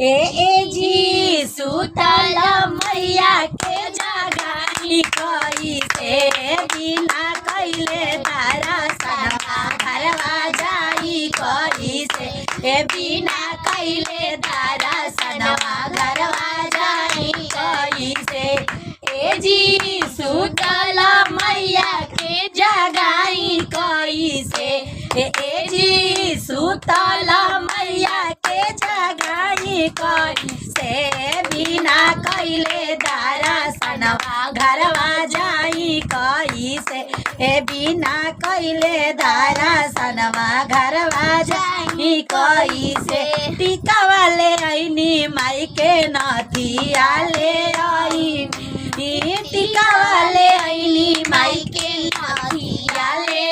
ए जी सुतल मैया के जगाई कैसे बिना कैले दर्शनवा घरवा जाई कैसे बिना कैले दर्शनवा घरवा जाई कैसे ए जी सुतल मैया के जगाई कैसे ए जी सुतल मैया के जगाई कैसे बिना कैले दर्शनवा घरवा जाई कैसे बिना कैले दर्शनवा घरवा जाई कैसे टीका वाले ऐनी माई के नथिया ले ऐनी टीका वाले ऐनी माई के नथिया ले